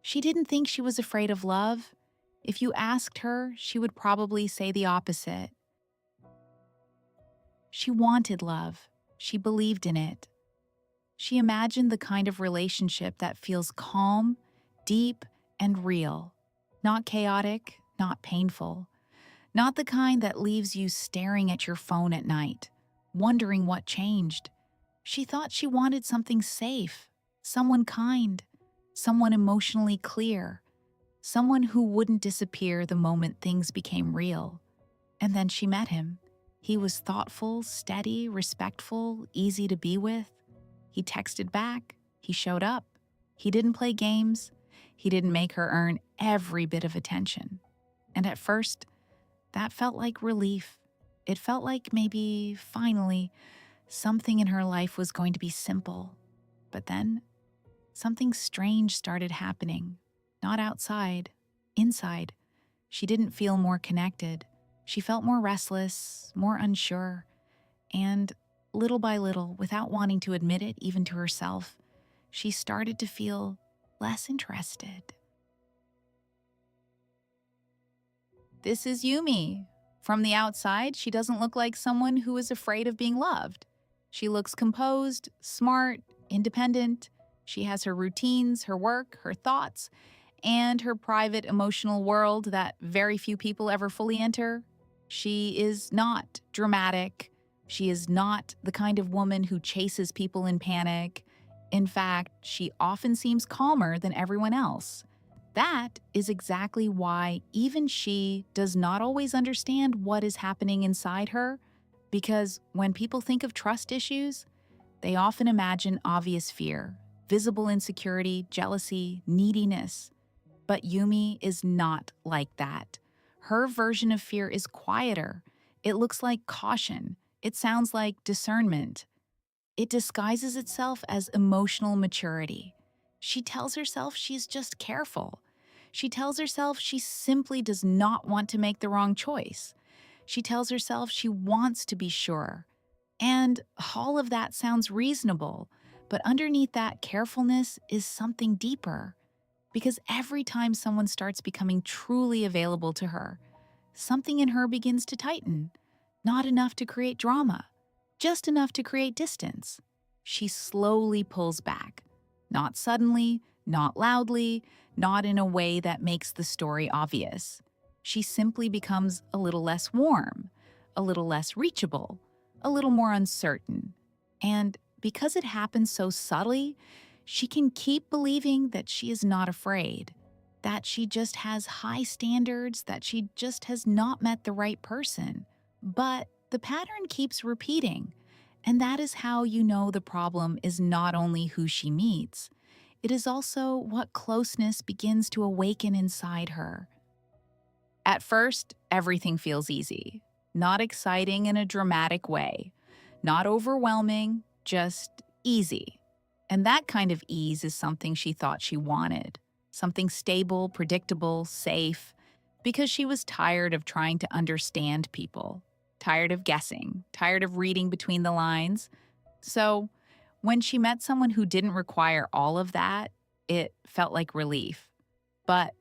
She didn't think she was afraid of love. If you asked her, she would probably say the opposite. She wanted love. She believed in it. She imagined the kind of relationship that feels calm, deep, and real. Not chaotic, not painful. Not the kind that leaves you staring at your phone at night, wondering what changed. She thought she wanted something safe, someone kind, someone emotionally clear, someone who wouldn't disappear the moment things became real. And then she met him. He was thoughtful, steady, respectful, easy to be with. He texted back. He showed up. He didn't play games. He didn't make her earn every bit of attention. And at first, that felt like relief. It felt like maybe, finally, something in her life was going to be simple. But then, something strange started happening. Not outside, inside. She didn't feel more connected. She felt more restless, more unsure. And little by little, without wanting to admit it even to herself, she started to feel less interested. This is Yumi. From the outside, she doesn't look like someone who is afraid of being loved. She looks composed, smart, independent. She has her routines, her work, her thoughts, and her private emotional world that very few people ever fully enter. She is not dramatic. She is not the kind of woman who chases people in panic. In fact, she often seems calmer than everyone else. That is exactly why even she does not always understand what is happening inside her, because when people think of trust issues, they often imagine obvious fear, visible insecurity, jealousy, neediness. But Yumi is not like that. Her version of fear is quieter. It looks like caution. It sounds like discernment. It disguises itself as emotional maturity. She tells herself she's just careful. She tells herself she simply does not want to make the wrong choice. She tells herself she wants to be sure. And all of that sounds reasonable, but underneath that carefulness is something deeper. Because every time someone starts becoming truly available to her, something in her begins to tighten. Not enough to create drama, just enough to create distance. She slowly pulls back. Not suddenly, not loudly, not in a way that makes the story obvious. She simply becomes a little less warm, a little less reachable, a little more uncertain. And because it happens so subtly, she can keep believing that she is not afraid, that she just has high standards, that she just has not met the right person. But the pattern keeps repeating, and that is how you know the problem is not only who she meets, it is also what closeness begins to awaken inside her. At first, everything feels easy, not exciting in a dramatic way, not overwhelming, just easy. And that kind of ease is something she thought she wanted, something stable, predictable, safe, because she was tired of trying to understand people, tired of guessing, tired of reading between the lines. So, when she met someone who didn't require all of that, it felt like relief. But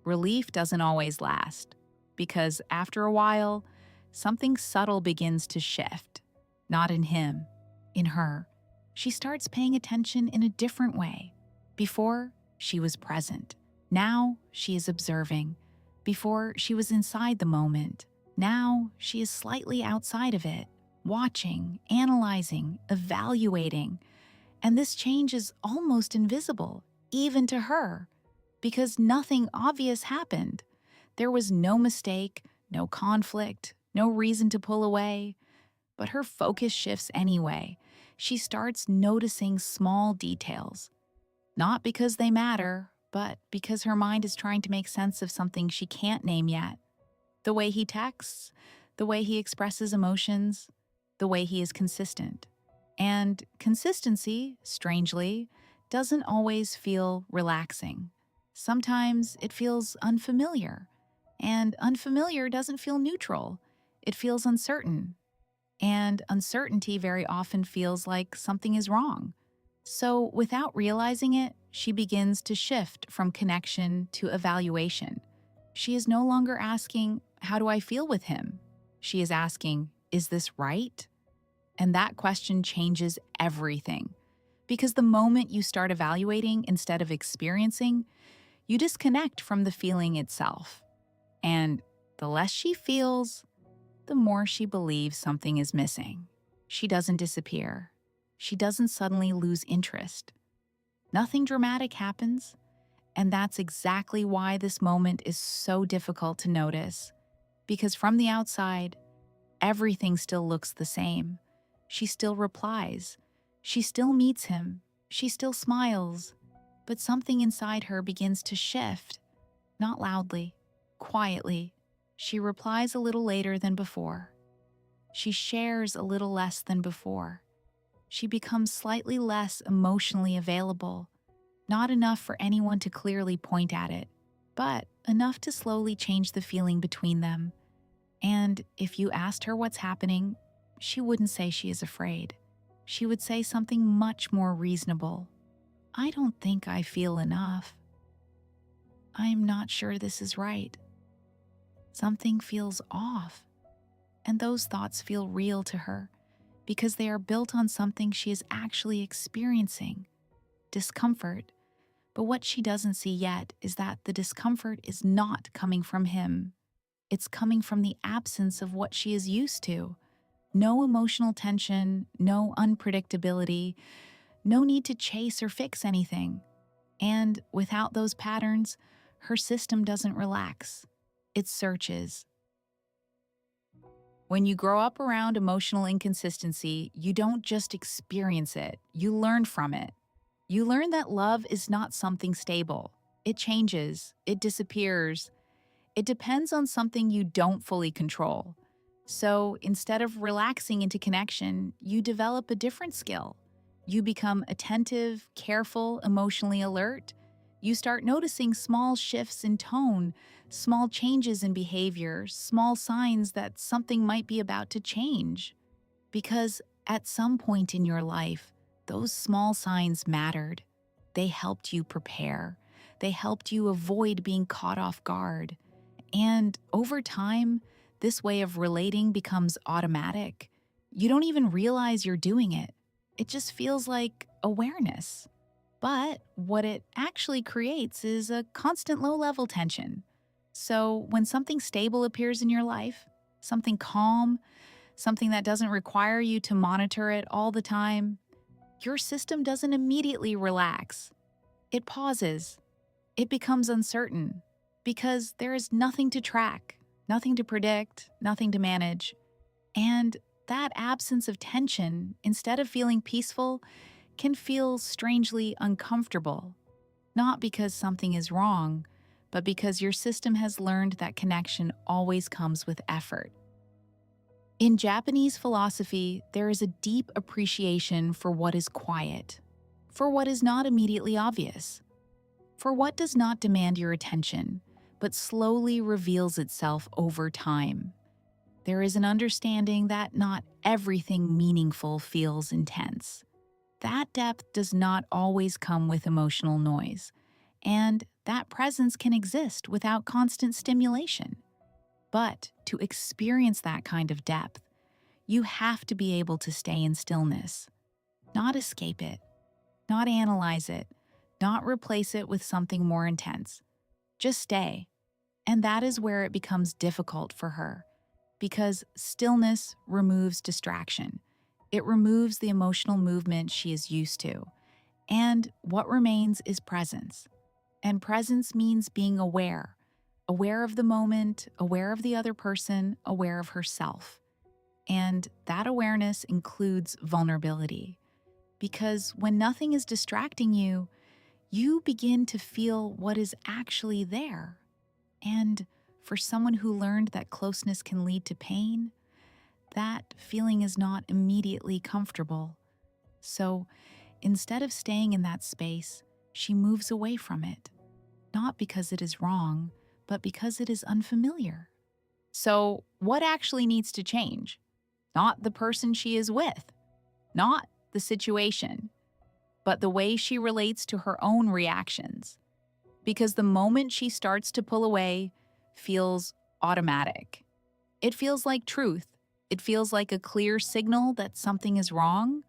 relief doesn't always last, because after a while, something subtle begins to shift. Not in him, in her. She starts paying attention in a different way. Before, she was present. Now, she is observing. Before, she was inside the moment. Now, she is slightly outside of it, watching, analyzing, evaluating. And this change is almost invisible, even to her, because nothing obvious happened. There was no mistake, no conflict, no reason to pull away. But her focus shifts anyway. She starts noticing small details, not because they matter, but because her mind is trying to make sense of something she can't name yet. The way he texts, the way he expresses emotions, the way he is consistent. And consistency, strangely, doesn't always feel relaxing. Sometimes it feels unfamiliar, and unfamiliar doesn't feel neutral. It feels uncertain, and uncertainty very often feels like something is wrong. So, without realizing it, she begins to shift from connection to evaluation. She is no longer asking, "How do I feel with him?" She is asking, "Is this right?" And that question changes everything. Because the moment you start evaluating instead of experiencing, you disconnect from the feeling itself. And the less she feels, the more she believes something is missing. She doesn't disappear. She doesn't suddenly lose interest. Nothing dramatic happens, and that's exactly why this moment is so difficult to notice. Because from the outside, everything still looks the same. She still replies. She still meets him. She still smiles. But something inside her begins to shift, not loudly, quietly. She replies a little later than before. She shares a little less than before. She becomes slightly less emotionally available, not enough for anyone to clearly point at it, but enough to slowly change the feeling between them. And if you asked her what's happening, she wouldn't say she is afraid. She would say something much more reasonable. "I don't think I feel enough. I'm not sure this is right. Something feels off." And those thoughts feel real to her because they are built on something she is actually experiencing: discomfort. But what she doesn't see yet is that the discomfort is not coming from him. It's coming from the absence of what she is used to. No emotional tension, no unpredictability, no need to chase or fix anything. And without those patterns, her system doesn't relax. It searches. When you grow up around emotional inconsistency, you don't just experience it, you learn from it. You learn that love is not something stable. It changes, it disappears, it depends on something you don't fully control. So instead of relaxing into connection, you develop a different skill. You become attentive, careful, emotionally alert. You start noticing small shifts in tone, small changes in behavior, small signs that something might be about to change. Because at some point in your life, those small signs mattered. They helped you prepare. They helped you avoid being caught off guard. And over time, this way of relating becomes automatic. You don't even realize you're doing it. It just feels like awareness. But what it actually creates is a constant low level tension. So when something stable appears in your life, something calm, something that doesn't require you to monitor it all the time, your system doesn't immediately relax. It pauses. It becomes uncertain because there is nothing to track, nothing to predict, nothing to manage. And that absence of tension, instead of feeling peaceful, can feel strangely uncomfortable. Not because something is wrong, but because your system has learned that connection always comes with effort. In Japanese philosophy, there is a deep appreciation for what is quiet, for what is not immediately obvious, for what does not demand your attention, but slowly reveals itself over time. There is an understanding that not everything meaningful feels intense. That depth does not always come with emotional noise, and that presence can exist without constant stimulation. But to experience that kind of depth, you have to be able to stay in stillness, not escape it, not analyze it, not replace it with something more intense. Just stay. And that is where it becomes difficult for her, because stillness removes distraction. It removes the emotional movement she is used to. And what remains is presence. And presence means being aware, aware of the moment, aware of the other person, aware of herself. And that awareness includes vulnerability. Because when nothing is distracting you, you begin to feel what is actually there. And for someone who learned that closeness can lead to pain, that feeling is not immediately comfortable. So instead of staying in that space, she moves away from it, not because it is wrong, but because it is unfamiliar. So, what actually needs to change? Not the person she is with, not the situation. but the way she relates to her own reactions. Because the moment she starts to pull away feels automatic. It feels like truth. It feels like a clear signal that something is wrong.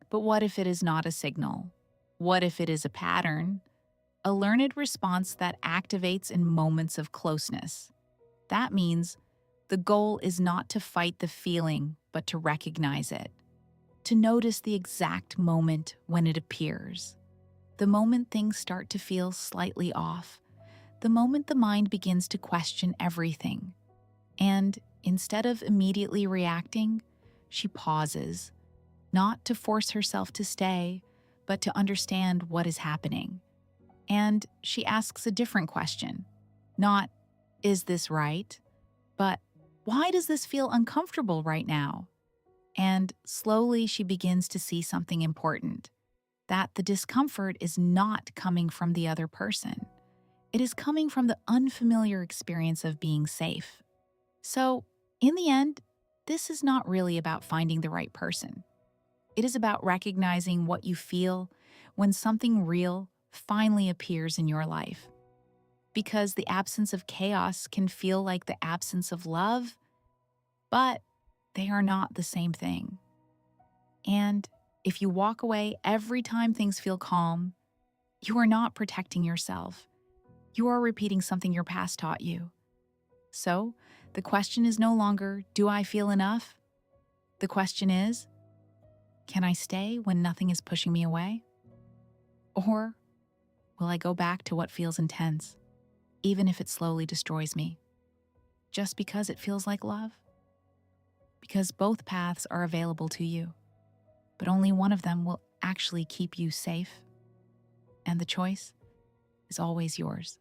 But what if it is not a signal? What if it is a pattern? A learned response that activates in moments of closeness. That means the goal is not to fight the feeling, but to recognize it, to notice the exact moment when it appears. The moment things start to feel slightly off, the moment the mind begins to question everything. And instead of immediately reacting, she pauses, not to force herself to stay, but to understand what is happening. And she asks a different question. Not, is this right? But, why does this feel uncomfortable right now? And slowly she begins to see something important, that the discomfort is not coming from the other person. It is coming from the unfamiliar experience of being safe. So, in the end, this is not really about finding the right person. It is about recognizing what you feel when something real finally appears in your life. Because the absence of chaos can feel like the absence of love, but they are not the same thing. And if you walk away every time things feel calm, you are not protecting yourself. You are repeating something your past taught you. So, the question is no longer, do I feel enough? The question is, can I stay when nothing is pushing me away? Or will I go back to what feels intense, even if it slowly destroys me? Just because it feels like love? Because both paths are available to you, but only one of them will actually keep you safe. And the choice is always yours.